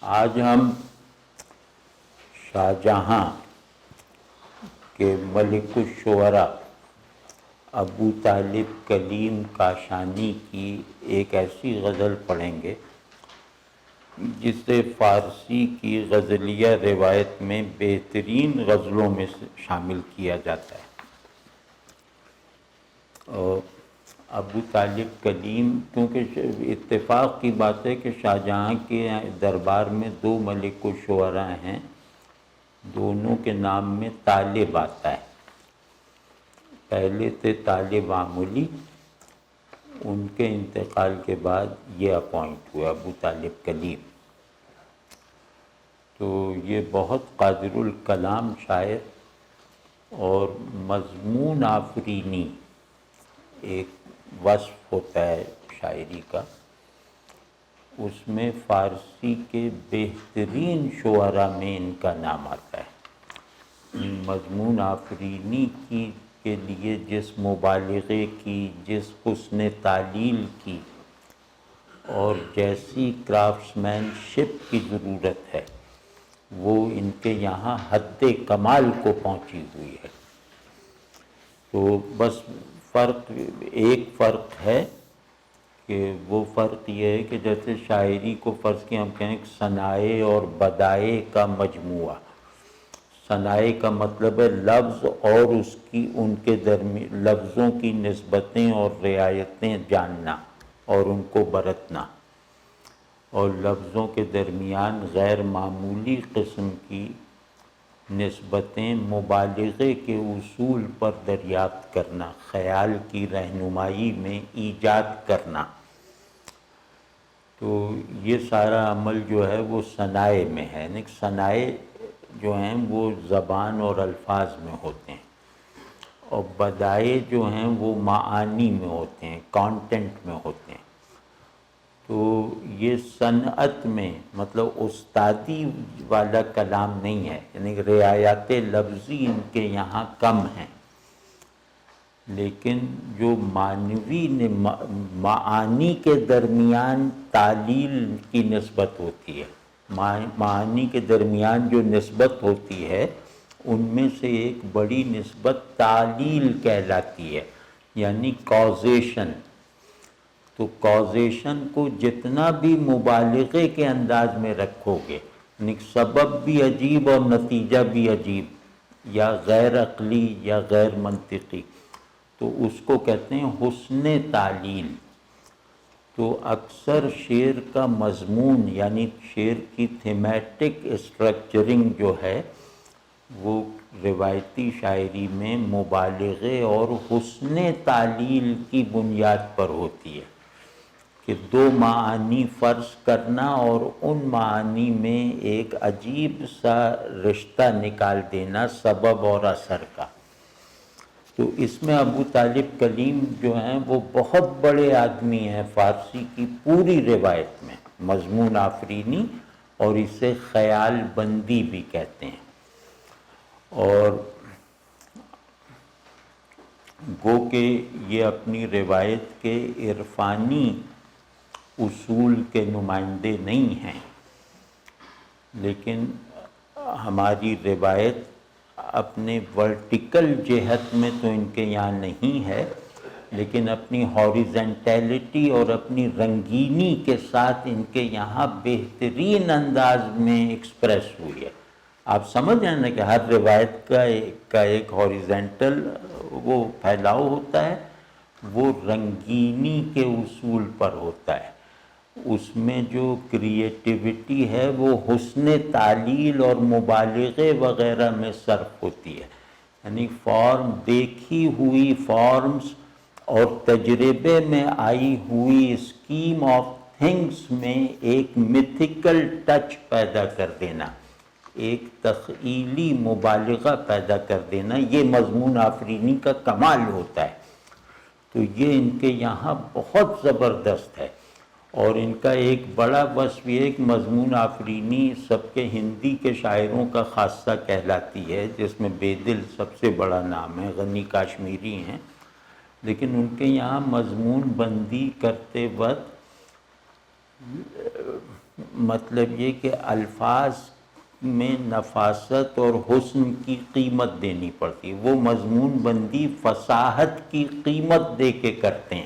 آج ہم شاہجہاں کے ملک الشعراء ابو طالب کلیم کاشانی کی ایک ایسی غزل پڑھیں گے جسے فارسی کی غزلیہ روایت میں بہترین غزلوں میں شامل کیا جاتا ہے۔ اور ابو طالب کلیم، کیونکہ اتفاق کی بات ہے کہ شاہجہاں کے دربار میں دو ملک الشعراء ہیں، دونوں کے نام میں طالب آتا ہے۔ پہلے تھے طالب عاملی، ان کے انتقال کے بعد یہ اپوائنٹ ہوا ابو طالب کلیم۔ تو یہ بہت قادر الکلام شاعر اور مضمون آفرینی ایک وصف ہوتا ہے شاعری کا، اس میں فارسی کے بہترین شعراء میں ان کا نام آتا ہے۔ مضمون آفرینی کے لیے جس مبالغے کی، جس حسن تعلیل کی اور جیسی کرافٹس مین شپ کی ضرورت ہے، وہ ان کے یہاں حد کمال کو پہنچی ہوئی ہے۔ تو بس ایک فرق ہے کہ وہ فرق یہ ہے کہ جیسے شاعری کو فرض کیا ہم کہیں کہ صنائع اور بدائع کا مجموعہ۔ صنائع کا مطلب ہے لفظ اور ان کے درمیان لفظوں کی نسبتیں اور رعایتیں جاننا اور ان کو برتنا، اور لفظوں کے درمیان غیر معمولی قسم کی نسبتیں مبالغے کے اصول پر دریافت کرنا، خیال کی رہنمائی میں ایجاد کرنا۔ تو یہ سارا عمل جو ہے وہ صنائع میں ہے، یعنی صنائع جو ہیں وہ زبان اور الفاظ میں ہوتے ہیں، اور بدائع جو ہیں وہ معانی میں ہوتے ہیں، کانٹینٹ میں ہوتے ہیں۔ تو یہ صنعت میں مطلب استادی والا کلام نہیں ہے، یعنی رعایات لفظی ان کے یہاں کم ہیں، لیکن جو معانی کے درمیان تعلیل کی نسبت ہوتی ہے، معانی کے درمیان جو نسبت ہوتی ہے ان میں سے ایک بڑی نسبت تعلیل کہلاتی ہے، یعنی کازیشن۔ تو کازیشن کو جتنا بھی مبالغے کے انداز میں رکھو گے، یعنی سبب بھی عجیب اور نتیجہ بھی عجیب یا غیر عقلی یا غیر منطقی، تو اس کو کہتے ہیں حسن تعلیل۔ تو اکثر شعر کا مضمون یعنی شعر کی تھیمیٹک اسٹرکچرنگ جو ہے وہ روایتی شاعری میں مبالغے اور حسن تعلیل کی بنیاد پر ہوتی ہے، کہ دو معانی فرض کرنا اور ان معانی میں ایک عجیب سا رشتہ نکال دینا سبب اور اثر کا۔ تو اس میں ابو طالب کلیم جو ہیں وہ بہت بڑے آدمی ہیں فارسی کی پوری روایت میں، مضمون آفرینی، اور اسے خیال بندی بھی کہتے ہیں۔ اور گو کہ یہ اپنی روایت کے عرفانی اصول کے نمائندے نہیں ہیں، لیکن ہماری روایت اپنے ورٹیکل جہت میں تو ان کے یہاں نہیں ہے، لیکن اپنی ہاریزنٹیلٹی اور اپنی رنگینی کے ساتھ ان کے یہاں بہترین انداز میں ایکسپریس ہوئی ہے۔ آپ سمجھ رہے ہیں نا کہ ہر روایت کا ایک ہاریزنٹل وہ پھیلاؤ ہوتا ہے، وہ رنگینی کے اصول پر ہوتا ہے۔ اس میں جو کریٹیوٹی ہے وہ حسن تعلیل اور مبالغے وغیرہ میں صرف ہوتی ہے، یعنی دیکھی ہوئی فارمز اور تجربے میں آئی ہوئی اسکیم آف تھنگس میں ایک میتھیکل ٹچ پیدا کر دینا، ایک تخیلی مبالغہ پیدا کر دینا، یہ مضمون آفرینی کا کمال ہوتا ہے۔ تو یہ ان کے یہاں بہت زبردست ہے، اور ان کا ایک بڑا وصف یہ ایک مضمون آفرینی سب کے ہندی کے شاعروں کا خاصہ کہلاتی ہے، جس میں بیدل سب سے بڑا نام ہے، غنی کاشمیری ہیں، لیکن ان کے یہاں مضمون بندی کرتے وقت مطلب یہ کہ الفاظ میں نفاست اور حسن کی قیمت دینی پڑتی ہے، وہ مضمون بندی فصاحت کی قیمت دے کے کرتے ہیں۔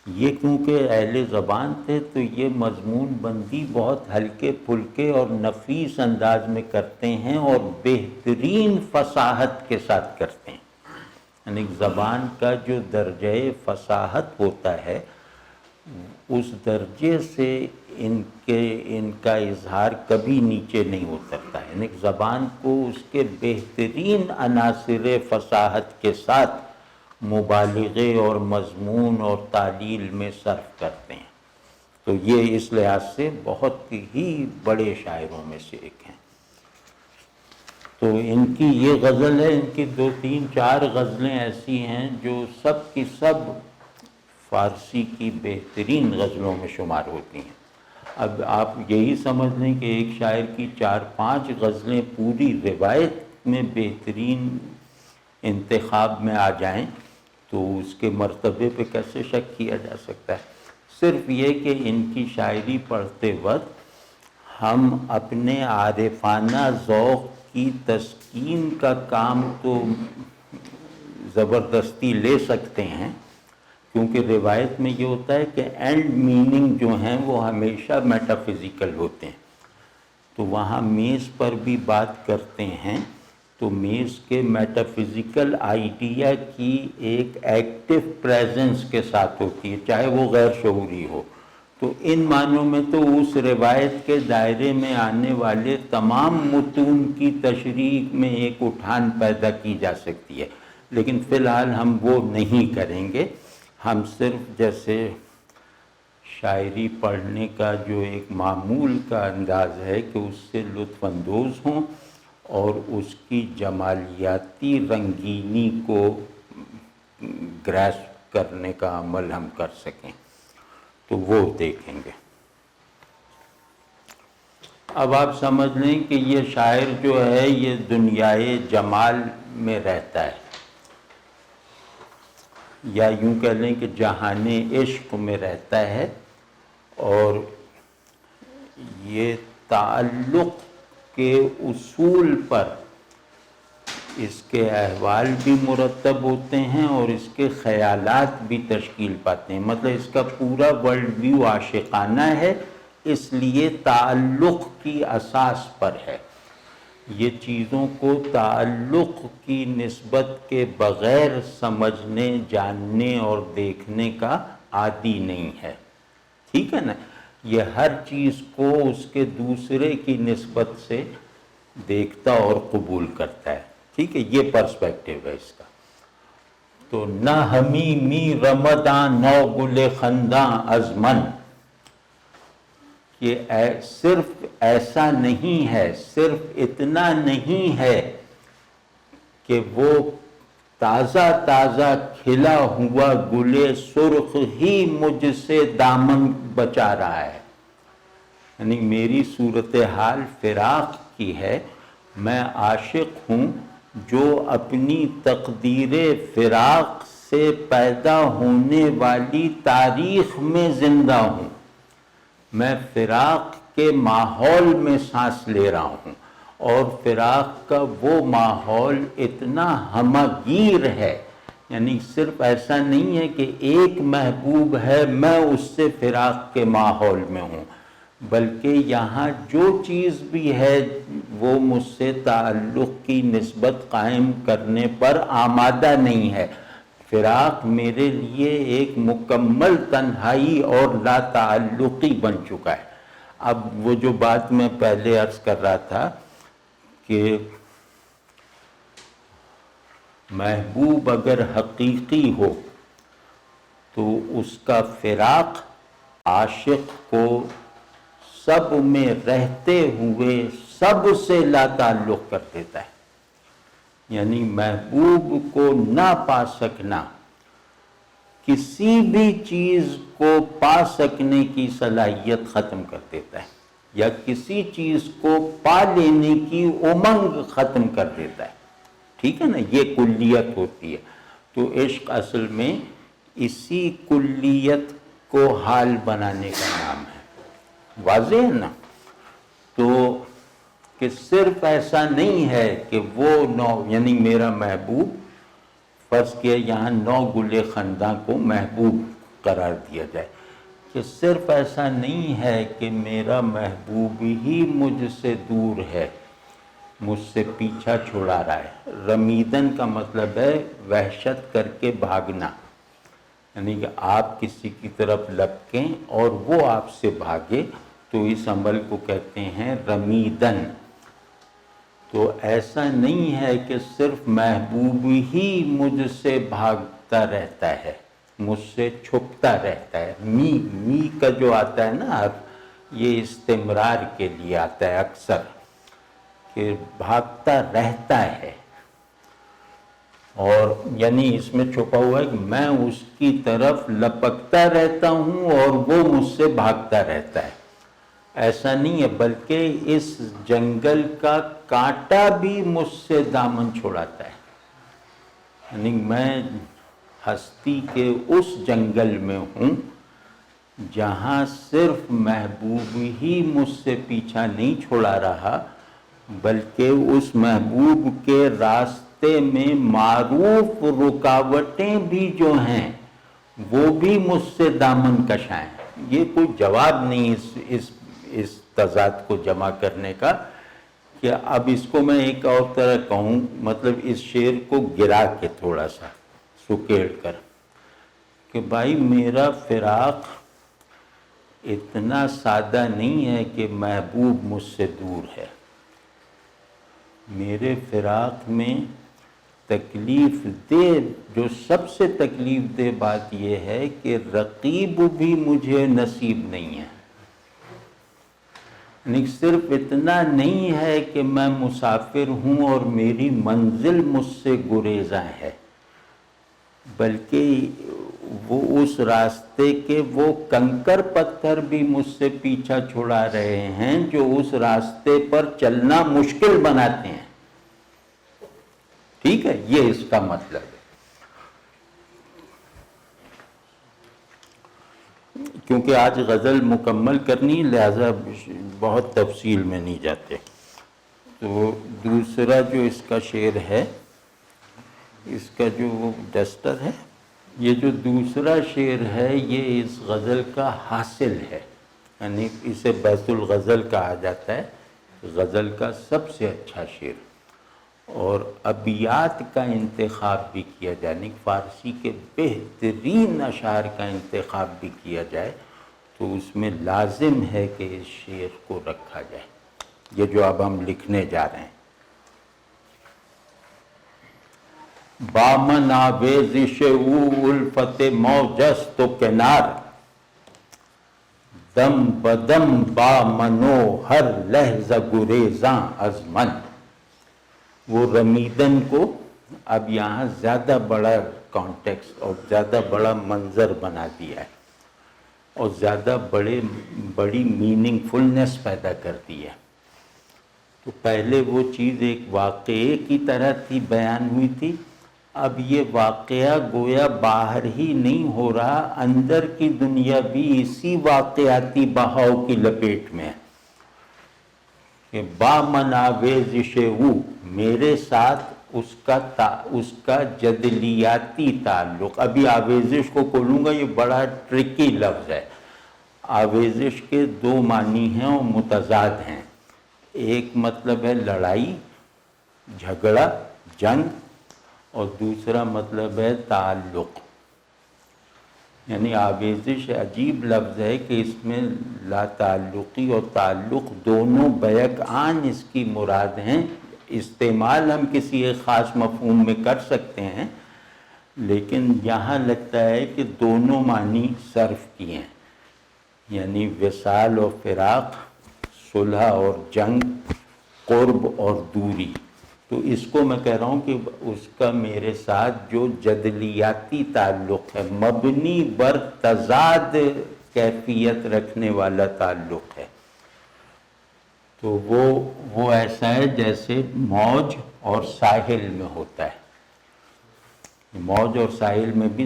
یہ کیونکہ اہل زبان تھے تو یہ مضمون بندی بہت ہلکے پھلکے اور نفیس انداز میں کرتے ہیں اور بہترین فصاحت کے ساتھ کرتے ہیں۔ یعنی زبان کا جو درجہ فصاحت ہوتا ہے اس درجے سے ان کا اظہار کبھی نیچے نہیں اترتا ہے۔ یعنی زبان کو اس کے بہترین عناصر فصاحت کے ساتھ مبالغے اور مضمون اور تعلیل میں صرف کرتے ہیں، تو یہ اس لحاظ سے بہت ہی بڑے شاعروں میں سے ایک ہیں۔ تو ان کی یہ غزل ہے، ان کی 2 3 4 غزلیں ایسی ہیں جو سب کی سب فارسی کی بہترین غزلوں میں شمار ہوتی ہیں۔ اب آپ یہی سمجھ لیں کہ ایک شاعر کی 4 5 غزلیں پوری روایت میں بہترین انتخاب میں آ جائیں تو اس کے مرتبے پہ کیسے شک کیا جا سکتا ہے؟ صرف یہ کہ ان کی شاعری پڑھتے وقت ہم اپنے عارفانہ ذوق کی تسکین کا کام تو زبردستی لے سکتے ہیں، کیونکہ روایت میں یہ ہوتا ہے کہ اینڈ میننگ جو ہیں وہ ہمیشہ میٹا فزیکل ہوتے ہیں، تو وہاں میز پر بھی بات کرتے ہیں تو میز کے میٹا فزیکل آئیڈیا کی ایک ایکٹیو پریزنس کے ساتھ ہوتی ہے، چاہے وہ غیر شعوری ہو۔ تو ان معنوں میں تو اس روایت کے دائرے میں آنے والے تمام متون کی تشریح میں ایک اٹھان پیدا کی جا سکتی ہے، لیکن فی الحال ہم وہ نہیں کریں گے۔ ہم صرف جیسے شاعری پڑھنے کا جو ایک معمول کا انداز ہے کہ اس سے لطف اندوز ہوں اور اس کی جمالیاتی رنگینی کو گریسپ کرنے کا عمل ہم کر سکیں، تو وہ دیکھیں گے۔ اب آپ سمجھ لیں کہ یہ شاعر جو ہے یہ دنیائے جمال میں رہتا ہے، یا یوں کہہ لیں کہ جہان عشق میں رہتا ہے، اور یہ تعلق کے اصول پر اس کے احوال بھی مرتب ہوتے ہیں اور اس کے خیالات بھی تشکیل پاتے ہیں۔ مطلب اس کا پورا ورلڈ ویو عاشقانہ ہے، اس لیے تعلق کی اساس پر ہے۔ یہ چیزوں کو تعلق کی نسبت کے بغیر سمجھنے، جاننے اور دیکھنے کا عادی نہیں ہے، ٹھیک ہے نا؟ یہ ہر چیز کو اس کے دوسرے کی نسبت سے دیکھتا اور قبول کرتا ہے، ٹھیک ہے؟ یہ پرسپیکٹیو ہے اس کا۔ تو نہ ہمی می رمضان نو گل خنداں از من، یہ صرف ایسا نہیں ہے، صرف اتنا نہیں ہے کہ وہ تازہ تازہ کھلا ہوا گل سرخ ہی مجھ سے دامن بچا رہا ہے، یعنی میری صورتحال فراق کی ہے، میں عاشق ہوں جو اپنی تقدیر فراق سے پیدا ہونے والی تاریخ میں زندہ ہوں، میں فراق کے ماحول میں سانس لے رہا ہوں، اور فراق کا وہ ماحول اتنا ہمگیر ہے، یعنی صرف ایسا نہیں ہے کہ ایک محبوب ہے میں اس سے فراق کے ماحول میں ہوں، بلکہ یہاں جو چیز بھی ہے وہ مجھ سے تعلق کی نسبت قائم کرنے پر آمادہ نہیں ہے۔ فراق میرے لیے ایک مکمل تنہائی اور لا تعلقی بن چکا ہے۔ اب وہ جو بات میں پہلے عرض کر رہا تھا کہ محبوب اگر حقیقی ہو تو اس کا فراق عاشق کو سب میں رہتے ہوئے سب سے لا تعلق کر دیتا ہے، یعنی محبوب کو نہ پا سکنا کسی بھی چیز کو پا سکنے کی صلاحیت ختم کر دیتا ہے، یا کسی چیز کو پا لینے کی امنگ ختم کر دیتا ہے، ٹھیک ہے نا؟ یہ کلیت ہوتی ہے۔ تو عشق اصل میں اسی کلیت کو حال بنانے کا نام ہے۔ واضح ہے نا؟ تو کہ صرف ایسا نہیں ہے کہ وہ یعنی میرا محبوب، فرض کیا یہاں 9 گل خنداں کو محبوب قرار دیا جائے، کہ صرف ایسا نہیں ہے کہ میرا محبوب ہی مجھ سے دور ہے، مجھ سے پیچھا چھڑا رہا ہے۔ رمیدن کا مطلب ہے وحشت کر کے بھاگنا، یعنی کہ آپ کسی کی طرف لپکیں اور وہ آپ سے بھاگے، تو اس عمل کو کہتے ہیں رمیدن۔ تو ایسا نہیں ہے کہ صرف محبوب ہی مجھ سے بھاگتا رہتا ہے، مجھ سے چھپتا رہتا ہے۔ می کا جو آتا ہے نا یہ استمرار کے لیے آتا ہے اکثر، کہ بھاگتا رہتا ہے، اور یعنی اس میں چھپا ہوا ہے کہ میں اس کی طرف لپکتا رہتا ہوں اور وہ مجھ سے بھاگتا رہتا ہے۔ ایسا نہیں ہے، بلکہ اس جنگل کا کانٹا بھی مجھ سے دامن چھڑاتا ہے، یعنی میں ہستی کے اس جنگل میں ہوں جہاں صرف محبوب ہی مجھ سے پیچھا نہیں چھوڑا رہا، بلکہ اس محبوب کے راستے میں معروف رکاوٹیں بھی جو ہیں وہ بھی مجھ سے دامن کشائیں۔ یہ کوئی جواب نہیں اس تضاد کو جمع کرنے کا، کہ اب اس کو میں ایک اور طرح کہوں، مطلب اس شعر کو گرا کے تھوڑا سا سکیڑ کر، کہ بھائی میرا فراق اتنا سادہ نہیں ہے کہ محبوب مجھ سے دور ہے، میرے فراق میں تکلیف دہ، جو سب سے تکلیف دہ بات یہ ہے کہ رقیب بھی مجھے نصیب نہیں ہے۔ یعنی صرف اتنا نہیں ہے کہ میں مسافر ہوں اور میری منزل مجھ سے گریزاں ہے، بلکہ وہ اس راستے کے وہ کنکر پتھر بھی مجھ سے پیچھا چھڑا رہے ہیں جو اس راستے پر چلنا مشکل بناتے ہیں۔ ٹھیک ہے، یہ اس کا مطلب ہے۔ کیونکہ آج غزل مکمل کرنی، لہذا بہت تفصیل میں نہیں جاتے۔ تو دوسرا جو اس کا شعر ہے، اس کا جو ڈسٹر ہے، یہ جو دوسرا شعر ہے یہ اس غزل کا حاصل ہے، یعنی اسے بیت الغزل کہا جاتا ہے، غزل کا سب سے اچھا شعر۔ اور ابیات کا انتخاب بھی کیا جائے، یعنی فارسی کے بہترین اشعار کا انتخاب بھی کیا جائے تو اس میں لازم ہے کہ اس شعر کو رکھا جائے، یہ جو اب ہم لکھنے جا رہے ہیں۔ بامن آویزش او الفت موجست و کنار، دم بدم بامنو ہر لحظہ گریزاں از من۔ وہ رمیدن کو اب یہاں زیادہ بڑا کانٹیکسٹ اور زیادہ بڑا منظر بنا دیا ہے، اور زیادہ بڑی میننگ فلنس پیدا کر دی ہے۔ تو پہلے وہ چیز ایک واقعے کی طرح تھی، بیان ہوئی تھی، اب یہ واقعہ گویا باہر ہی نہیں ہو رہا، اندر کی دنیا بھی اسی واقعاتی بہاؤ کی لپیٹ میں ہے، کہ بامن آویزش او، میرے ساتھ اس کا جدلیاتی تعلق۔ ابھی آویزش کو کھولوں گا، یہ بڑا ٹرکی لفظ ہے۔ آویزش کے 2 معنی ہیں اور متضاد ہیں، ایک مطلب ہے لڑائی، جھگڑا، جنگ، اور دوسرا مطلب ہے تعلق۔ یعنی آویزش عجیب لفظ ہے کہ اس میں لا تعلقی اور تعلق دونوں بیک آن اس کی مراد ہیں۔ استعمال ہم کسی ایک خاص مفہوم میں کر سکتے ہیں، لیکن یہاں لگتا ہے کہ دونوں معنی صرف کیے ہیں، یعنی وصال اور فراق، صلح اور جنگ، قرب اور دوری۔ تو اس کو میں کہہ رہا ہوں کہ اس کا میرے ساتھ جو جدلیاتی تعلق ہے، مبنی بر تضاد کیفیت رکھنے والا تعلق ہے، تو وہ ایسا ہے جیسے موج اور ساحل میں ہوتا ہے۔ موج اور ساحل میں بھی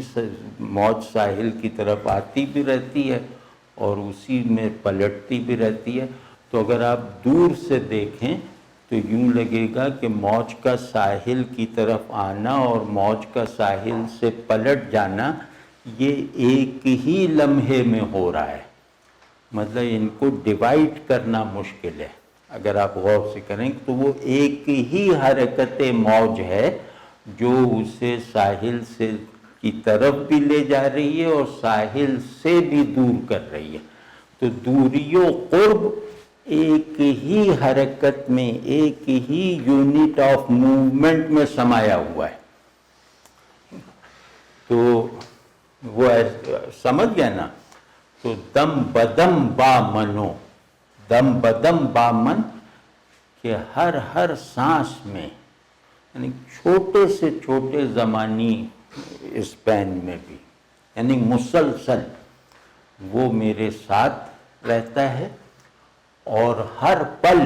موج ساحل کی طرف آتی بھی رہتی ہے اور اسی میں پلٹتی بھی رہتی ہے. تو اگر آپ دور سے دیکھیں تو یوں لگے گا کہ موج کا ساحل کی طرف آنا اور موج کا ساحل سے پلٹ جانا یہ ایک ہی لمحے میں ہو رہا ہے. مطلب ان کو ڈیوائڈ کرنا مشکل ہے. اگر آپ غور سے کریں تو وہ ایک ہی حرکت موج ہے جو اسے ساحل سے کی طرف بھی لے جا رہی ہے اور ساحل سے بھی دور کر رہی ہے. تو دوری و قرب ایک ہی حرکت میں، ایک ہی یونٹ آف موومنٹ میں سمایا ہوا ہے. تو وہ سمجھ گئے نا. تو دم بدم با منو، دم بدم با من، کہ ہر سانس میں، یعنی چھوٹے سے چھوٹے زمانی اسپین میں بھی، یعنی مسلسل وہ میرے ساتھ رہتا ہے اور ہر پل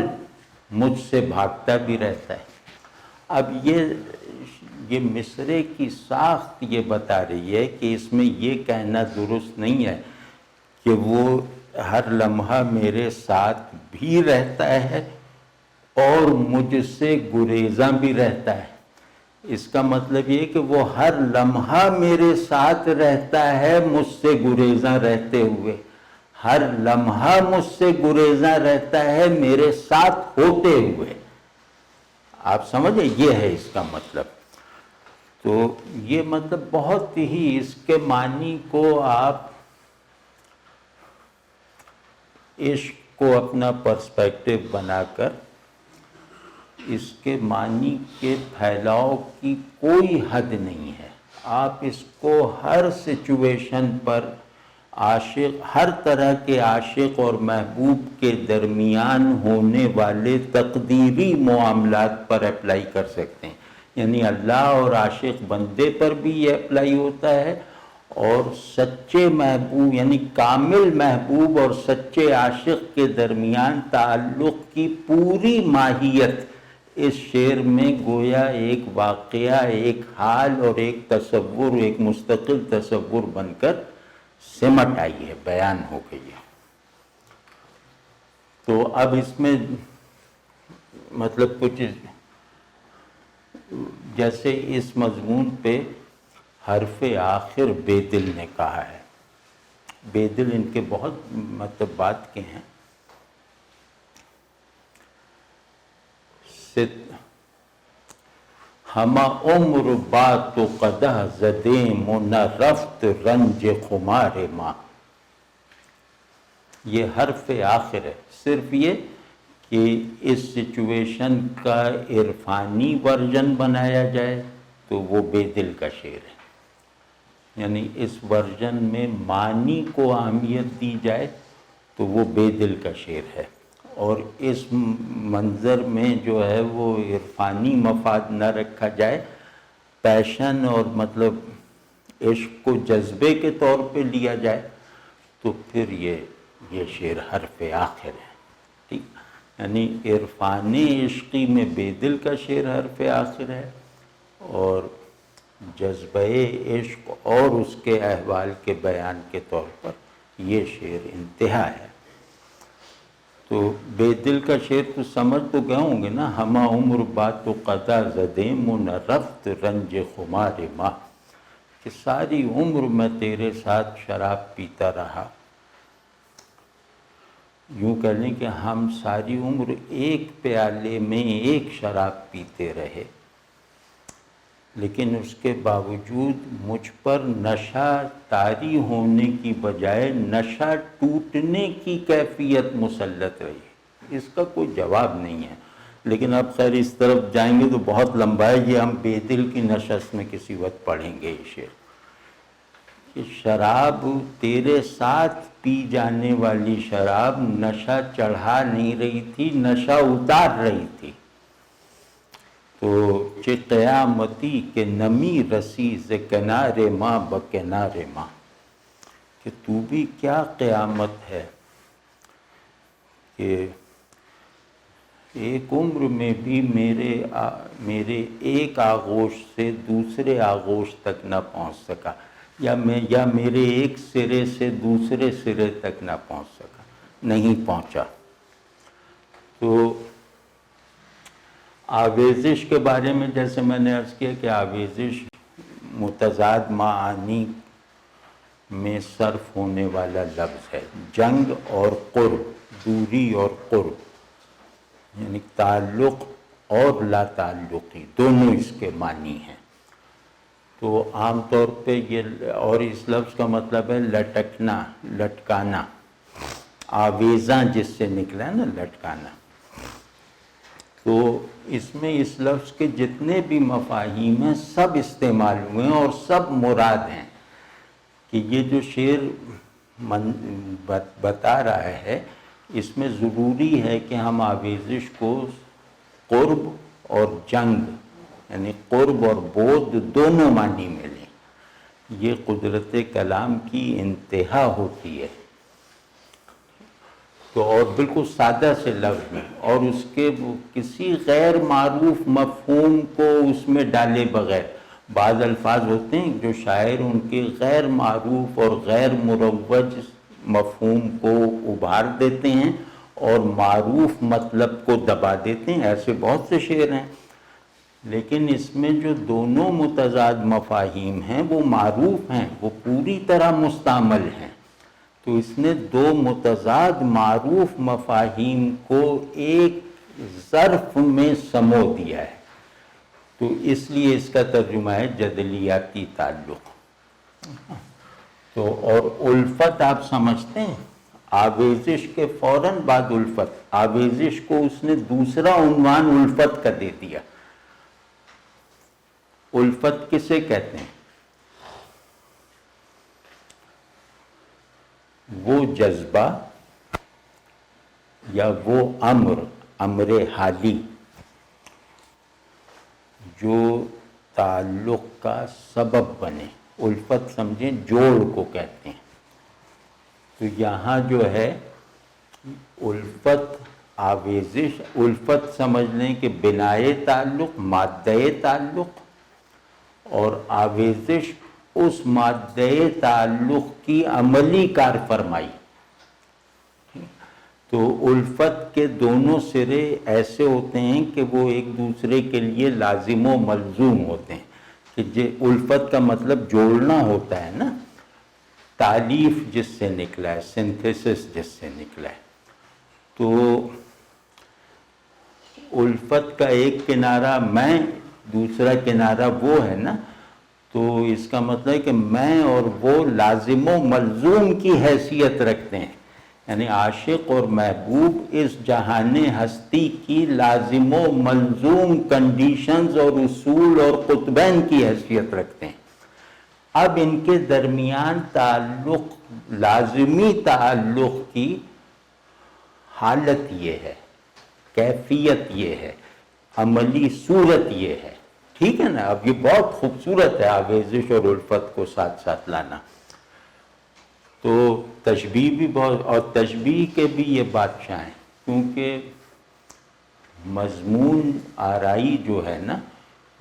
مجھ سے بھاگتا بھی رہتا ہے. اب یہ مصرعے کی ساخت یہ بتا رہی ہے کہ اس میں یہ کہنا درست نہیں ہے کہ وہ ہر لمحہ میرے ساتھ بھی رہتا ہے اور مجھ سے گریزاں بھی رہتا ہے. اس کا مطلب یہ کہ وہ ہر لمحہ میرے ساتھ رہتا ہے مجھ سے گریزاں رہتے ہوئے، ہر لمحہ مجھ سے گریزاں رہتا ہے میرے ساتھ ہوتے ہوئے. آپ سمجھیں یہ ہے اس کا مطلب. تو یہ مطلب بہت ہی اس کے معنی کو آپ عشق کو اپنا پرسپیکٹو بنا کر اس کے معنی کے پھیلاؤ کی کوئی حد نہیں ہے. آپ اس کو ہر سچویشن پر عاشق، ہر طرح کے عاشق اور محبوب کے درمیان ہونے والے تقدیری معاملات پر اپلائی کر سکتے ہیں. یعنی اللہ اور عاشق بندے پر بھی یہ اپلائی ہوتا ہے، اور سچے محبوب یعنی کامل محبوب اور سچے عاشق کے درمیان تعلق کی پوری ماہیت اس شعر میں گویا ایک واقعہ، ایک حال اور ایک تصور، ایک مستقل تصور بن کر سمٹ آئی ہے، بیان ہو گئی ہے. تو اب اس میں مطلب کچھ جیسے اس مضمون پہ حرف آخر بے دل نے کہا ہے. بے دل ان کے بہت مطلب بات کے ہیں. ہما عمر بات و قدح زدیم و نہ رفت رنج خمار ماں. یہ حرف آخر ہے. صرف یہ کہ اس سچویشن کا عرفانی ورژن بنایا جائے تو وہ بے دل کا شعر ہے. یعنی اس ورژن میں معنی کو اہمیت دی جائے تو وہ بے دل کا شعر ہے. اور اس منظر میں جو ہے وہ عرفانی مفاد نہ رکھا جائے، پیشن اور مطلب عشق کو جذبے کے طور پہ لیا جائے، تو پھر یہ شعر حرف آخر ہے. ٹھیک، یعنی عرفانی عشقی میں بے دل کا شعر حرف آخر ہے، اور جذبہ عشق اور اس کے احوال کے بیان کے طور پر یہ شعر انتہا ہے. تو بے دل کا شعر تو سمجھ تو گئے ہوں گے نا. ہما عمر بات و قضا زدیم و نہ رفت رنج خمار ماں، کہ ساری عمر میں تیرے ساتھ شراب پیتا رہا. یوں کہہ لیں کہ ہم ساری عمر ایک پیالے میں ایک شراب پیتے رہے، لیکن اس کے باوجود مجھ پر نشہ طاری ہونے کی بجائے نشہ ٹوٹنے کی کیفیت مسلط رہی. اس کا کوئی جواب نہیں ہے. لیکن اب خیر اس طرف جائیں گے تو بہت لمبا ہے. یہ ہم بے دل کی نشست میں کسی وقت پڑھیں گے یہ شعر. کہ شراب تیرے ساتھ پی جانے والی شراب نشہ چڑھا نہیں رہی تھی، نشہ اتار رہی تھی. تو چہ قیامتی کہ نمی رسی ز کنار ماں بکنار ماں، کہ تو بھی کیا قیامت ہے کہ ایک عمر میں بھی میرے ایک آغوش سے دوسرے آغوش تک نہ پہنچ سکا. یا میرے ایک سرے سے دوسرے سرے تک نہ پہنچ سکا، نہیں پہنچا۔ تو آویزش کے بارے میں جیسے میں نے عرض کیا کہ آویزش متضاد معانی میں صرف ہونے والا لفظ ہے۔ جنگ اور قرب، دوری اور قرب، یعنی تعلق اور لا تعلقی، دونوں اس کے معنی ہیں۔ تو عام طور پہ یہ، اور اس لفظ کا مطلب ہے لٹکنا، لٹکانا، آویزاں جس سے نکلا ہے نا، لٹکانا۔ تو اس میں اس لفظ کے جتنے بھی مفاہیم ہیں سب استعمال ہوئے ہیں اور سب مراد ہیں، کہ یہ جو شعر بتا رہا ہے اس میں ضروری ہے کہ ہم آویزش کو قرب اور جنگ، یعنی قرب اور بعد دونوں معنی میں لیں۔ یہ قدرت کلام کی انتہا ہوتی ہے۔ تو اور بالکل سادہ سے لفظ میں، اور اس کے کسی غیر معروف مفہوم کو اس میں ڈالے بغیر۔ بعض الفاظ ہوتے ہیں جو شاعر ان کے غیر معروف اور غیر مروج مفہوم کو ابھار دیتے ہیں اور معروف مطلب کو دبا دیتے ہیں، ایسے بہت سے شعر ہیں۔ لیکن اس میں جو دونوں متضاد مفاہیم ہیں وہ معروف ہیں، وہ پوری طرح مستعمل ہیں۔ تو اس نے دو متضاد معروف مفاہیم کو ایک ظرف میں سمو دیا ہے۔ تو اس لیے اس کا ترجمہ ہے جدلیاتی تعلق۔ تو اور الفت آپ سمجھتے ہیں، آویزش کے فوراً بعد الفت، آویزش کو اس نے دوسرا عنوان الفت کا دے دیا۔ الفت کسے کہتے ہیں؟ وہ جذبہ یا وہ امر حالی جو تعلق کا سبب بنے۔ الفت سمجھیں جوڑ کو کہتے ہیں۔ تو یہاں جو ہے الفت، آویزش، الفت سمجھ لیں کہ بنائے تعلق، مادہ تعلق، اور آویزش اس مادہ تعلق کی عملی کار فرمائی۔ تو الفت کے دونوں سرے ایسے ہوتے ہیں کہ وہ ایک دوسرے کے لیے لازم و ملزوم ہوتے ہیں، کہ الفت کا مطلب جوڑنا ہوتا ہے نا، تالیف جس سے نکلا ہے، سنتھیسس جس سے نکلا ہے۔ تو الفت کا ایک کنارہ میں، دوسرا کنارہ وہ ہے نا، تو اس کا مطلب ہے کہ میں اور وہ لازم و ملزوم کی حیثیت رکھتے ہیں، یعنی عاشق اور محبوب اس جہان ہستی کی لازم و ملزوم کنڈیشنز اور اصول اور قطبین کی حیثیت رکھتے ہیں۔ اب ان کے درمیان تعلق، لازمی تعلق کی حالت یہ ہے، کیفیت یہ ہے، عملی صورت یہ ہے، ٹھیک ہے نا۔ اب یہ بہت خوبصورت ہے آویزش اور الفت کو ساتھ ساتھ لانا۔ تو تشبیہ بھی بہت، اور تشبیہ کے بھی یہ بادشاہ ہیں، کیونکہ مضمون آرائی جو ہے نا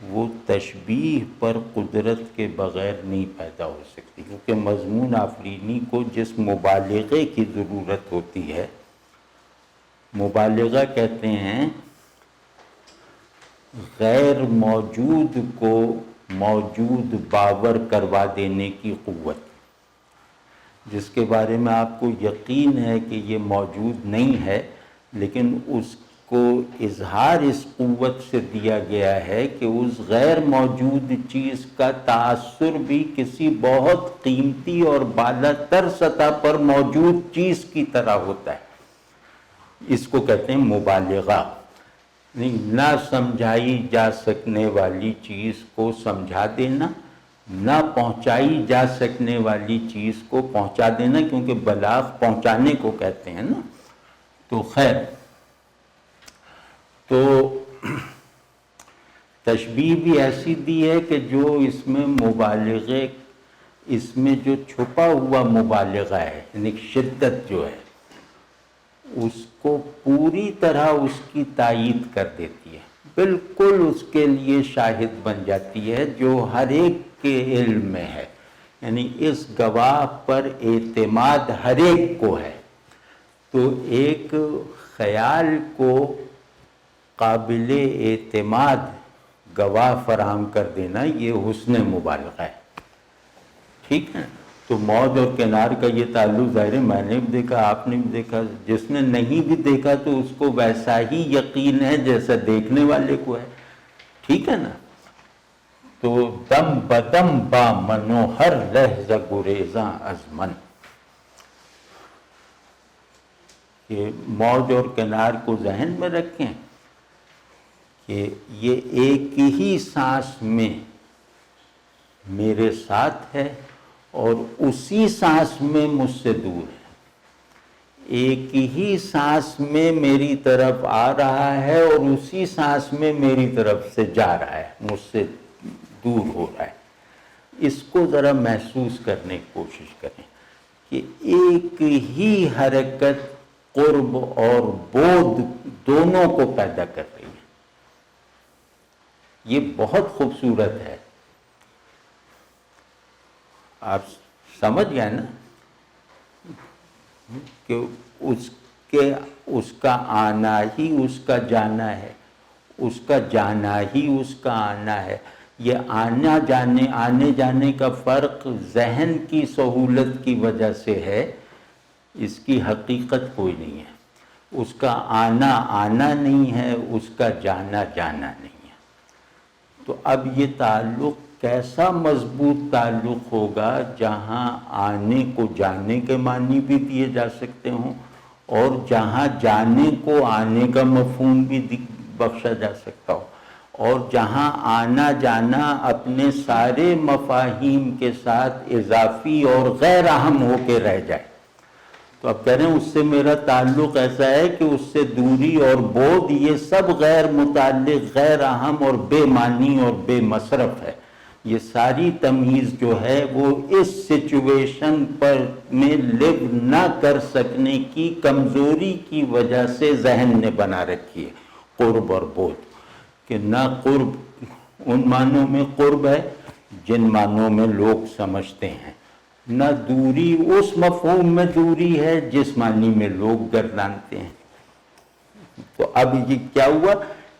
وہ تشبیہ پر قدرت کے بغیر نہیں پیدا ہو سکتی، کیونکہ مضمون آفرینی کو جس مبالغے کی ضرورت ہوتی ہے، مبالغہ کہتے ہیں غیر موجود کو موجود باور کروا دینے کی قوت، جس کے بارے میں آپ کو یقین ہے کہ یہ موجود نہیں ہے، لیکن اس کو اظہار اس قوت سے دیا گیا ہے کہ اس غیر موجود چیز کا تاثر بھی کسی بہت قیمتی اور بالا تر سطح پر موجود چیز کی طرح ہوتا ہے۔ اس کو کہتے ہیں مبالغہ، نہ سمجھائی جا سکنے والی چیز کو سمجھا دینا، نہ پہنچائی جا سکنے والی چیز کو پہنچا دینا، کیونکہ بلاغ پہنچانے کو کہتے ہیں نا۔ تو خیر، تو تشبیہ بھی ایسی دی ہے کہ جو اس میں مبالغے، اس میں جو چھپا ہوا مبالغہ ہے، یعنی شدت جو ہے، اس کو پوری طرح اس کی تائید کر دیتی ہے، بالکل اس کے لیے شاہد بن جاتی ہے جو ہر ایک کے علم میں ہے۔ یعنی اس گواہ پر اعتماد ہر ایک کو ہے. تو ایک خیال کو قابل اعتماد گواہ فراہم کر دینا یہ حسن مبالغہ ہے. ٹھیک ہے. تو موج اور کنار کا یہ تعلق ظاہر ہے میں نے بھی دیکھا، آپ نے بھی دیکھا، جس نے نہیں بھی دیکھا تو اس کو ویسا ہی یقین ہے جیسا دیکھنے والے کو ہے. ٹھیک ہے نا. تو دم بدم با منوہر لحظ گریزاں از من، کہ موج اور کنار کو ذہن میں رکھیں کہ یہ ایک ہی سانس میں میرے ساتھ ہے اور اسی سانس میں مجھ سے دور ہے. ایک ہی سانس میں میری طرف آ رہا ہے اور اسی سانس میں میری طرف سے جا رہا ہے، مجھ سے دور ہو رہا ہے. اس کو ذرا محسوس کرنے کی کوشش کریں کہ ایک ہی حرکت قرب اور بود دونوں کو پیدا کر رہی ہے. یہ بہت خوبصورت ہے. آپ سمجھ گئے نا کہ اس کا آنا ہی اس کا جانا ہے، اس کا جانا ہی اس کا آنا ہے. یہ آنے جانے کا فرق ذہن کی سہولت کی وجہ سے ہے، اس کی حقیقت کوئی نہیں ہے. اس کا آنا نہیں ہے، اس کا جانا نہیں ہے. تو اب یہ تعلق کیسا مضبوط تعلق ہوگا جہاں آنے کو جانے کے معنی بھی دیے جا سکتے ہوں اور جہاں جانے کو آنے کا مفہوم بھی بخشا جا سکتا ہو، اور جہاں آنا جانا اپنے سارے مفاہیم کے ساتھ اضافی اور غیر اہم ہو کے رہ جائے. تو اب کہہ رہے ہیں اس سے میرا تعلق ایسا ہے کہ اس سے دوری اور بود یہ سب غیر متعلق، غیر اہم اور بے معنی اور بے مصرف ہے. یہ ساری تمیز جو ہے وہ اس سچویشن پر میں لیو نہ کر سکنے کی کمزوری کی وجہ سے ذہن نے بنا رکھی ہے. قرب اور بود کہ نہ قرب ان معنوں میں قرب ہے جن معنوں میں لوگ سمجھتے ہیں، نہ دوری اس مفہوم میں دوری ہے جس معنی میں لوگ گردانتے ہیں. تو اب یہ کیا ہوا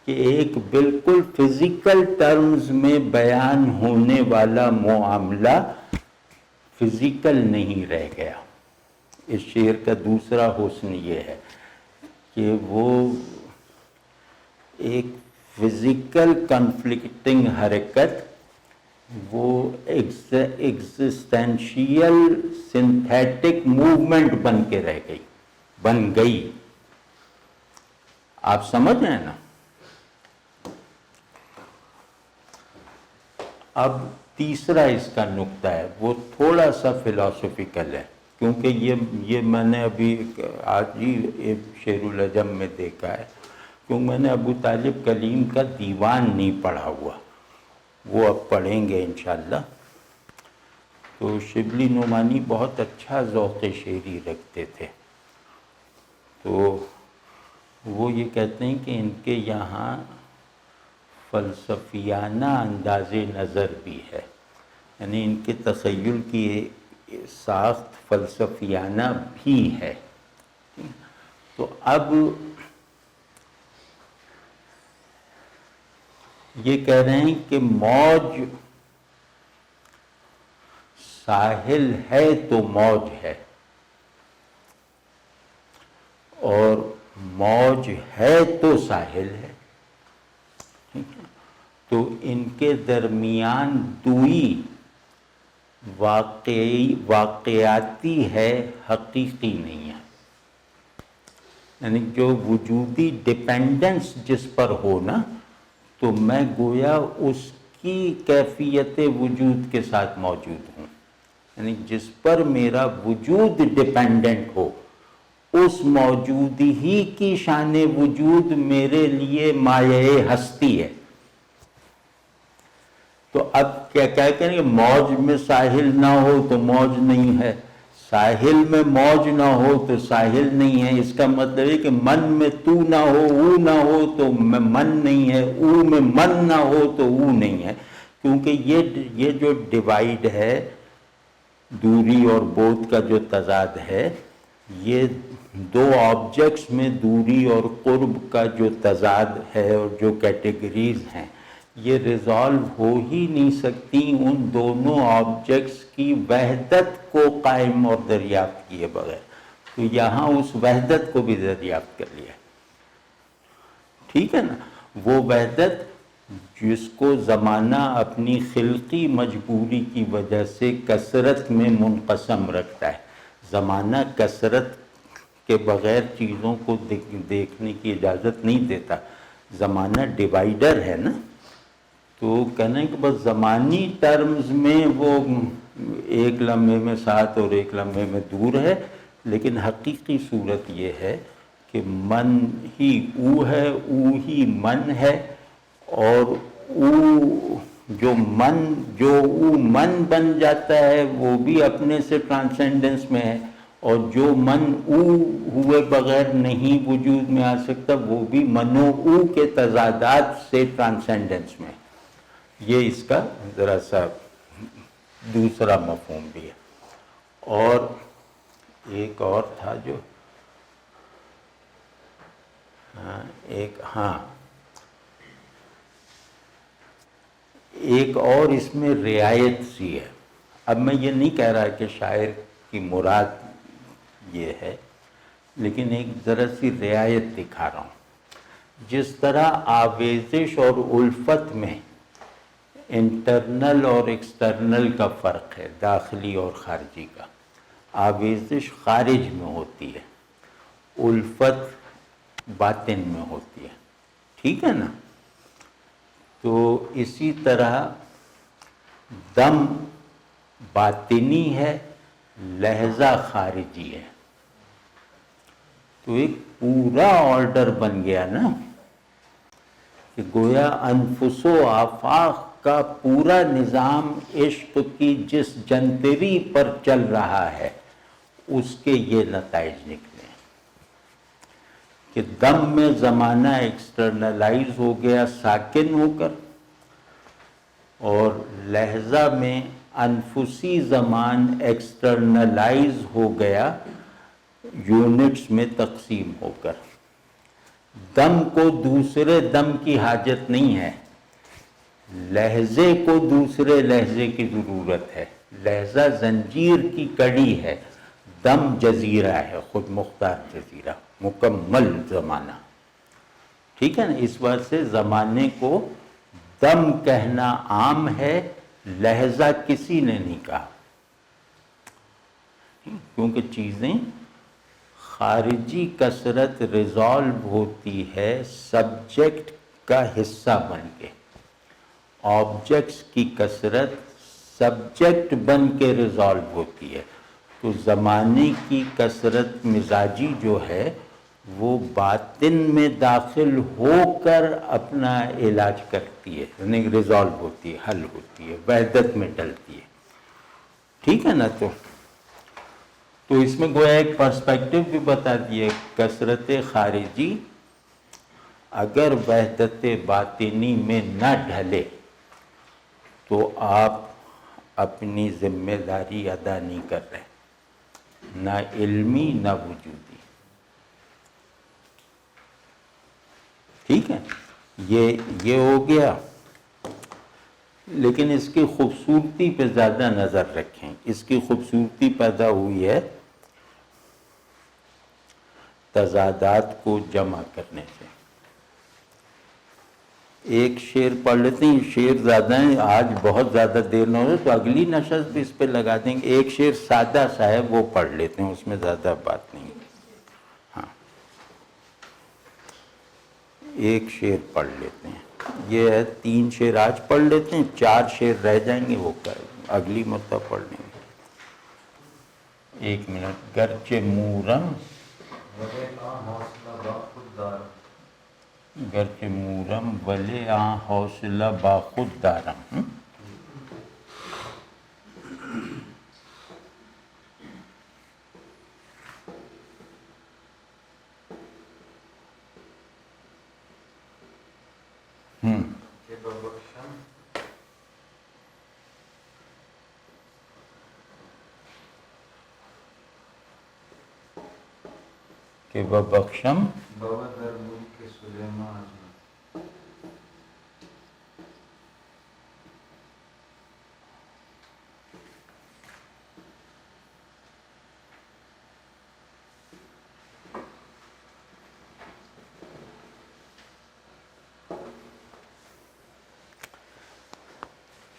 کہ ایک بالکل فزیکل ٹرمز میں بیان ہونے والا معاملہ فزیکل نہیں رہ گیا. اس شعر کا دوسرا حسن یہ ہے کہ وہ ایک فزیکل کنفلکٹنگ حرکت وہ ایگزسٹینشیل سنتھیٹک موومنٹ بن گئی. آپ سمجھ رہے ہیں نا. اب تیسرا اس کا نقطہ ہے وہ تھوڑا سا فلاسفیکل ہے، کیونکہ یہ میں نے ابھی آج ہی شعر العجم میں دیکھا ہے، کیونکہ میں نے ابو طالب کلیم کا دیوان نہیں پڑھا ہوا، وہ اب پڑھیں گے انشاءاللہ. تو شبلی نعمانی بہت اچھا ذوق شعری رکھتے تھے. تو وہ یہ کہتے ہیں کہ ان کے یہاں فلسفیانہ انداز نظر بھی ہے، یعنی ان کے تخیل کی ساخت فلسفیانہ بھی ہے. تو اب یہ کہہ رہے ہیں کہ موج ساحل ہے تو موج ہے، اور موج ہے تو ساحل ہے. تو ان کے درمیان دوئی واقعاتی ہے، حقیقی نہیں ہے. یعنی جو وجودی ڈیپینڈنس جس پر ہو نا، تو میں گویا اس کی کیفیت وجود کے ساتھ موجود ہوں. یعنی جس پر میرا وجود ڈیپینڈنٹ ہو اس موجود ہی کی شان وجود میرے لیے مایہ ہستی ہے. تو اب کیا کریں گے، موج میں ساحل نہ ہو تو موج نہیں ہے، ساحل میں موج نہ ہو تو ساحل نہیں ہے. اس کا مطلب ہے کہ من میں تو نہ ہو، او نہ ہو تو من نہیں ہے، او میں من نہ ہو تو او نہیں ہے. کیونکہ یہ جو ڈیوائیڈ ہے دوری اور بعد کا جو تضاد ہے، یہ دو آبجیکٹس میں دوری اور قرب کا جو تضاد ہے اور جو کیٹیگریز ہیں، یہ ریزالو ہو ہی نہیں سکتی ان دونوں آبجیکٹس کی وحدت کو قائم اور دریافت کیے بغیر۔ تو یہاں اس وحدت کو بھی دریافت کر لیا، ٹھیک ہے نا؟ وہ وحدت جس کو زمانہ اپنی خلقی مجبوری کی وجہ سے کثرت میں منقسم رکھتا ہے۔ زمانہ کثرت کے بغیر چیزوں کو دیکھنے کی اجازت نہیں دیتا، زمانہ ڈیوائیڈر ہے نا۔ تو کہنا ہے کہ بس زمانی ٹرمز میں وہ ایک لمحے میں ساتھ اور ایک لمحے میں دور ہے، لیکن حقیقی صورت یہ ہے کہ من ہی او ہے، او ہی من ہے، اور او جو او من بن جاتا ہے وہ بھی اپنے سے ٹرانسینڈنس میں ہے، اور جو من او ہوئے بغیر نہیں وجود میں آ سکتا وہ بھی من و او کے تضادات سے ٹرانسینڈنس میں ہے۔ یہ اس کا ذرا سا دوسرا مفہوم بھی ہے۔ اور ایک اور تھا جو ایک اور اس میں رعایت سی ہے۔ اب میں یہ نہیں کہہ رہا کہ شاعر کی مراد یہ ہے، لیکن ایک ذرا سی رعایت دکھا رہا ہوں۔ جس طرح آویزش اور الفت میں انٹرنل اور ایکسٹرنل کا فرق ہے، داخلی اور خارجی کا، آویزش خارج میں ہوتی ہے، الفت باطن میں ہوتی ہے، ٹھیک ہے نا؟ تو اسی طرح دم باطنی ہے، لہجہ خارجی ہے۔ تو ایک پورا آرڈر بن گیا نا، کہ گویا انفس و آفاق کا پورا نظام عشق کی جس جنتری پر چل رہا ہے اس کے یہ نتائج نکلے کہ دم میں زمانہ ایکسٹرنلائز ہو گیا ساکن ہو کر، اور لہجہ میں انفسی زمان ایکسٹرنلائز ہو گیا یونٹس میں تقسیم ہو کر۔ دم کو دوسرے دم کی حاجت نہیں ہے، لہجے کو دوسرے لہجے کی ضرورت ہے۔ لہجہ زنجیر کی کڑی ہے، دم جزیرہ ہے، خود مختار جزیرہ، مکمل زمانہ، ٹھیک ہے نا؟ اس وجہ سے زمانے کو دم کہنا عام ہے، لہجہ کسی نے نہیں کہا، کیونکہ چیزیں خارجی کثرت ریزالو ہوتی ہے سبجیکٹ کا حصہ بن کے، آبجیکٹس کی کثرت سبجیکٹ بن کے ریزالو ہوتی ہے۔ تو زمانے کی کثرت مزاجی جو ہے وہ باطن میں داخل ہو کر اپنا علاج کرتی ہے، یعنی ریزالو ہوتی ہے، حل ہوتی ہے، وحدت میں ڈلتی ہے، ٹھیک ہے نا؟ تو اس میں گویا ایک پرسپیکٹو بھی بتا دیے، کثرت خارجی اگر وحدت باطنی میں نہ ڈھلے تو آپ اپنی ذمہ داری ادا نہیں کر رہے، نہ علمی نہ وجودی، ٹھیک ہے؟ یہ ہو گیا۔ لیکن اس کی خوبصورتی پہ زیادہ نظر رکھیں، اس کی خوبصورتی پیدا ہوئی ہے تضادات کو جمع کرنے سے۔ ایک شعر پڑھ لیتے ہیں، شعر زیادہ ہیں، آج بہت زیادہ دیر نہ ہو تو اگلی نشست بھی اس پہ لگا دیں گے۔ ایک شعر سادہ سا ہے وہ پڑھ لیتے ہیں، اس میں زیادہ بات نہیں۔ ہاں، ایک شعر پڑھ لیتے ہیں، یہ ہے 3 شعر آج پڑھ لیتے ہیں، 4 شعر رہ جائیں گے، وہ اگلی مرتبہ پڑھ لیں گے۔ 1 منٹ۔ گرچہ مورم گرچہ مورم ولے آں حوصلہ با خود دارم۔ کہ وہ بخشم بابا در ملک سلیمان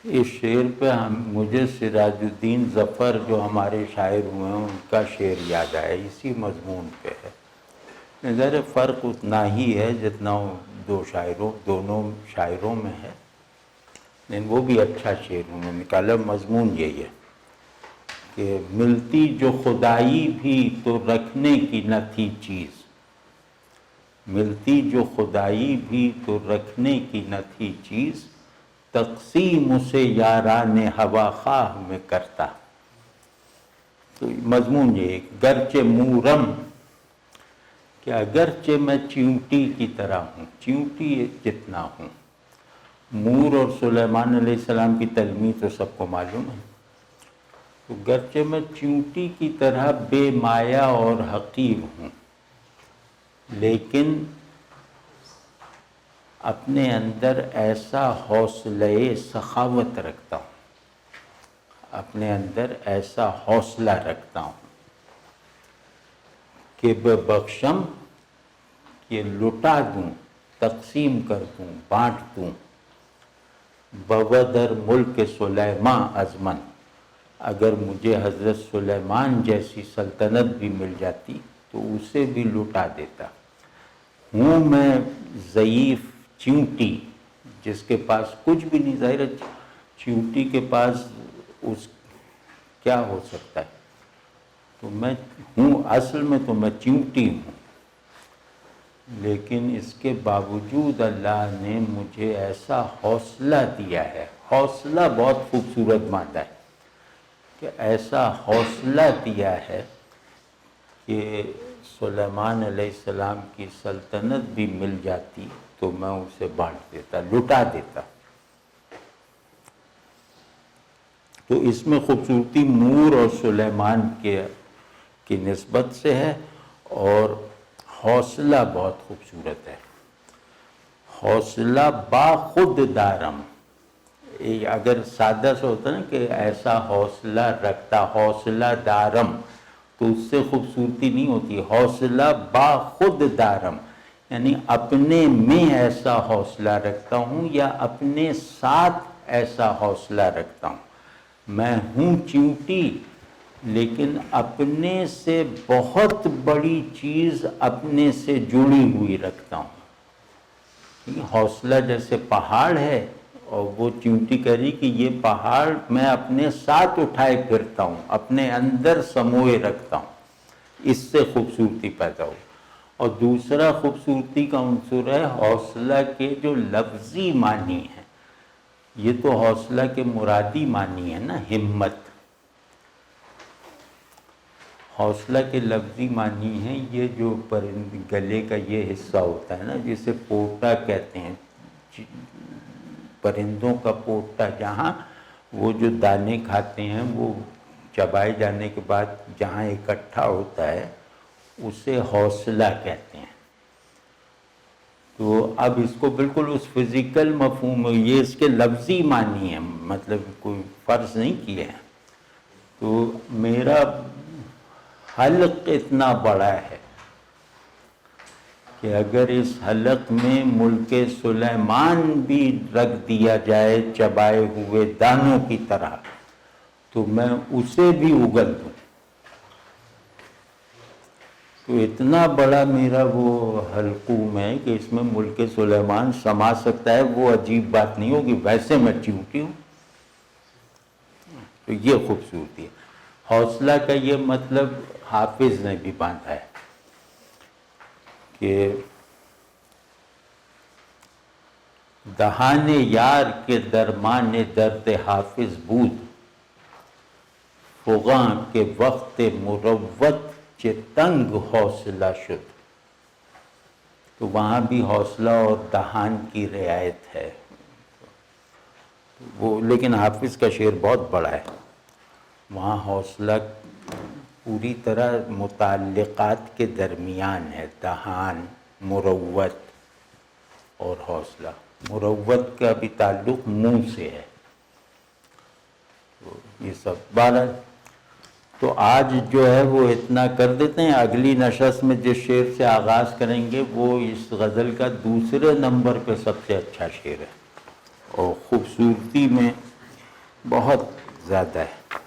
اس شعر پہ مجھے سراج الدین ظفر جو ہمارے شاعر ہوئے ہیں ان کا شعر یاد آیا، اسی مضمون پہ ہے۔ ظاہر فرق اتنا ہی ہے جتنا دونوں شاعروں میں ہے، لیکن وہ بھی اچھا شعر انہوں نے نکالا۔ مضمون یہی ہے کہ ملتی جو خدائی بھی تو رکھنے کی نہ تھی چیز، ملتی جو خدائی بھی تو رکھنے کی نہ تھی چیز، تقسیم اسے یاران ہوا خواہ میں کرتا۔ تو مضمون یہ گرچہ مورم، کہ اگرچہ میں چیونٹی کی طرح ہوں، چیونٹی جتنا ہوں، مور اور سلیمان علیہ السلام کی تلمیذ تو سب کو معلوم ہے، تو گرچہ میں چیونٹی کی طرح بے مایہ اور حقیر ہوں، لیکن اپنے اندر ایسا حوصلہ سخاوت رکھتا ہوں، اپنے اندر ایسا حوصلہ رکھتا ہوں کہ بخشم، کہ لٹا دوں، تقسیم کر دوں، بانٹ دوں، بودر ملک سلیمان ازمن، اگر مجھے حضرت سلیمان جیسی سلطنت بھی مل جاتی تو اسے بھی لٹا دیتا۔ ہوں میں ضعیف چیونٹی جس کے پاس کچھ بھی نہیں، ظاہر ہے چیونٹی کے پاس کیا ہو سکتا ہے، تو میں ہوں اصل میں تو میں چیونٹی ہوں، لیکن اس کے باوجود اللہ نے مجھے ایسا حوصلہ دیا ہے۔ حوصلہ بہت خوبصورت مادہ ہے کہ ایسا حوصلہ دیا ہے کہ سلیمان علیہ السلام کی سلطنت بھی مل جاتی تو میں اسے بانٹ دیتا، لٹا دیتا۔ تو اس میں خوبصورتی مور اور سلیمان کی نسبت سے ہے، اور حوصلہ بہت خوبصورت ہے۔ حوصلہ با خود دارم، اگر سادہ سا ہوتا نا کہ ایسا حوصلہ رکھتا، حوصلہ دارم، تو اس سے خوبصورتی نہیں ہوتی۔ حوصلہ با خود دارم یعنی اپنے میں ایسا حوصلہ رکھتا ہوں یا اپنے ساتھ ایسا حوصلہ رکھتا ہوں۔ میں ہوں چیونٹی، لیکن اپنے سے بہت بڑی چیز اپنے سے جڑی ہوئی رکھتا ہوں۔ حوصلہ جیسے پہاڑ ہے، اور وہ چیونٹی کہہ رہی کہ یہ پہاڑ میں اپنے ساتھ اٹھائے پھرتا ہوں، اپنے اندر سموئے رکھتا ہوں، اس سے خوبصورتی پیدا ہو۔ اور دوسرا خوبصورتی کا عنصر ہے حوصلہ کے جو لفظی معنی ہیں، یہ تو حوصلہ کے مرادی معنی ہے نا، ہمت۔ حوصلہ کے لفظی معنی ہیں یہ جو گلے کا یہ حصہ ہوتا ہے نا، جسے پوٹا کہتے ہیں، پرندوں کا پوٹا، جہاں وہ جو دانے کھاتے ہیں وہ چبائے جانے کے بعد جہاں اکٹھا ہوتا ہے اسے حوصلہ کہتے ہیں۔ تو اب اس کو بالکل اس فزیکل مفہوم، یہ اس کے لفظی معنی ہیں، مطلب کوئی فرض نہیں کیا ہے۔ تو میرا حلق اتنا بڑا ہے کہ اگر اس حلق میں ملک سلیمان بھی رکھ دیا جائے چبائے ہوئے دانوں کی طرح تو میں اسے بھی اگل دوں۔ تو اتنا بڑا میرا وہ حلقوم ہے کہ اس میں ملک سلیمان سما سکتا ہے، وہ عجیب بات نہیں ہوگی، ویسے میں چیونٹی ہوں۔ تو یہ خوبصورتی ہے۔ حوصلہ کا یہ مطلب حافظ نے بھی باندھا ہے کہ دہان یار کے درمان درد حافظ بود، فغاں کے وقت مروت چہ تنگ حوصلہ شد۔ تو وہاں بھی حوصلہ اور دہان کی رعایت ہے وہ، لیکن حافظ کا شعر بہت بڑا ہے، وہاں حوصلہ پوری طرح متعلقات کے درمیان ہے، دہان، مروت اور حوصلہ۔ مروت کا بھی تعلق منہ سے ہے، تو یہ سب بہرحال۔ تو آج جو ہے وہ اتنا کر دیتے ہیں، اگلی نشست میں جس شعر سے آغاز کریں گے وہ اس غزل کا دوسرے نمبر پہ سب سے اچھا شعر ہے اور خوبصورتی میں بہت زیادہ ہے۔